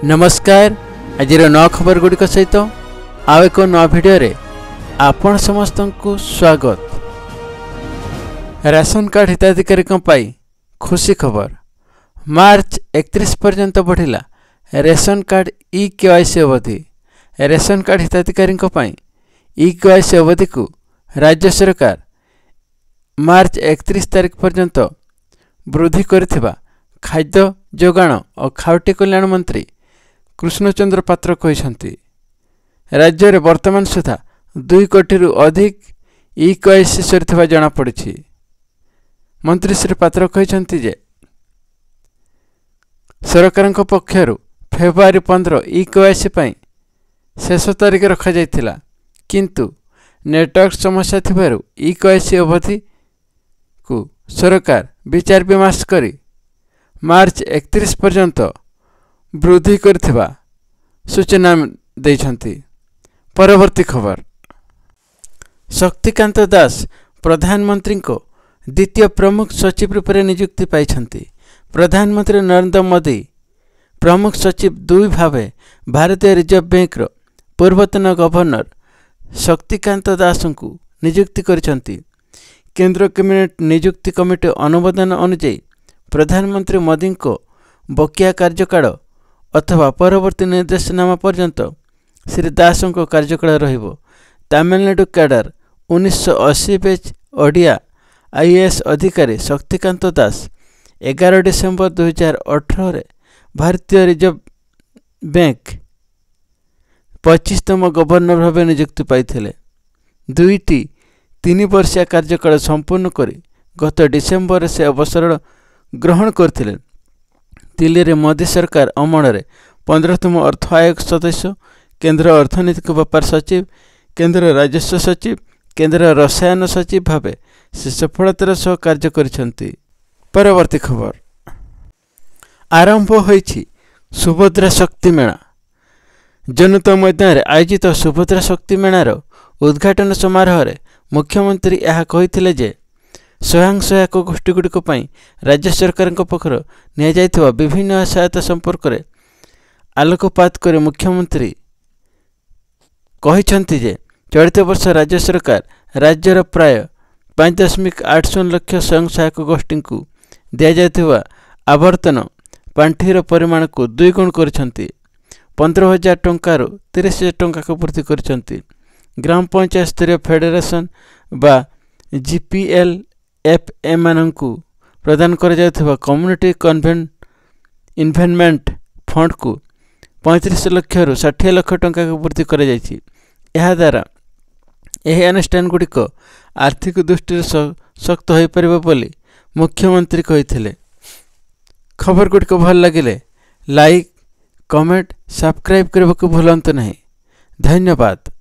नमस्कार आज नौ खबर गुड़िक सहित आउ एक नवा भिडियो आपण समस्त को स्वागत। राशन कार्ड हिताधिकारी खुशी खबर मार्च 31 पर्यंत बढ़िला रेशन कार्ड ई केवाईसी अवधि। रेशन कार्ड हिताधिकारी ई केवाईसी अवधि को राज्य सरकार मार्च 31 तारीख पर्यंत वृद्धि करथिबा खाद्य जोगाण और खाउटी कल्याण मंत्री कृष्णचंद्र पात्र कहते राज्य में वर्तमान सुधा 2 कोटी अधिक ई केवाईसी सरिथिबा जणा पड़िछि। मंत्री श्री पात्र कहते जे सरकार पक्षर फेब्रुआरी 15 ई केवाईसी पई शेष तारीख रखा जाइथिला, किंतु नेटवर्क समस्या थिबारु ई केवाईसी अवधि को सरकार विचार विमर्श करी मार्च 31 पर्यंत वृद्धि करथिबा सूचना दैछंती। परवर्ती खबर शक्तिकांत दास प्रधानमंत्री को द्वितीय प्रमुख सचिव रूप में नियुक्ति पाइछंती। प्रधानमंत्री नरेंद्र मोदी प्रमुख सचिव 2 भावे भारतीय रिजर्व बैंक रो पूर्वतन गवर्नर शक्तिकांत दास को नियुक्ति करिछंती। केंद्र कैबिनेट नियुक्ति कमिटी अनुमोदन अनुଯାयी प्रधानमंत्री मोदी को बकिया कार्यकाल अथवा परवर्ती निर्देशनामा पर्यंत श्री दास को कार्यकाल रहिबो। Tamil Nadu cadre 1980 batch Odia IAS अधिकारी शक्तिकांत दास 11 डिसेम्बर 2018 भारतीय रिजर्व बैंक 25तम गवर्नर भाव नियुक्ति पाइथिले। 2टी 3 वर्षीय कार्यकाल संपूर्ण करी गत डिसेम्बर से अवसर ग्रहण करथिले। दिल्ली रे मोदी सरकार अमल 15तम अर्थ आयोग सदस्य, केंद्र अर्थनैतिक व्यापार सचिव, केंद्र राजस्व सचिव, केंद्र रसायन सचिव भावे से सफलतार सह कार्य करिसेंती। परवर्ती खबर आरंभ होईछि सुभद्रा शक्ति मेला। जनता मैदान रे आयोजित सुभद्रा शक्ति मेलार उद्घाटन समारोह रे मुख्यमंत्री यह कहिथिले जे स्वयं सहायक गोष्ठीगुड़िक राज्य सरकार पक्षर निया विभिन्न सहायता संपर्क में आलोकपात कर मुख्यमंत्री कहते जे चलित वर्ष राज्य सरकार राज्यर प्राय 5.80 लाख स्वयं सहायक गोष्ठी को दिया आवर्तन पांठिर परिमाण को 2 गुण कर 15,000 टंकार 30,000 टंका को वृद्धि कर। ग्राम पंचायत स्तरीय फेडरेशन बा जीपीएल एफएम को प्रदान कर कम्युनिटी इन्वेस्टमेंट फंड को 35 लाख रु 60 लाख टंका को वृद्धि कर द्वारा यह अनुष्ठान गुड़िक आर्थिक दृष्टि शक्त हो पार बोली मुख्यमंत्री कही। खबर गुड़िक भल लगे लाइक कमेंट सब्सक्राइब करने को भूलु नहीं। धन्यवाद।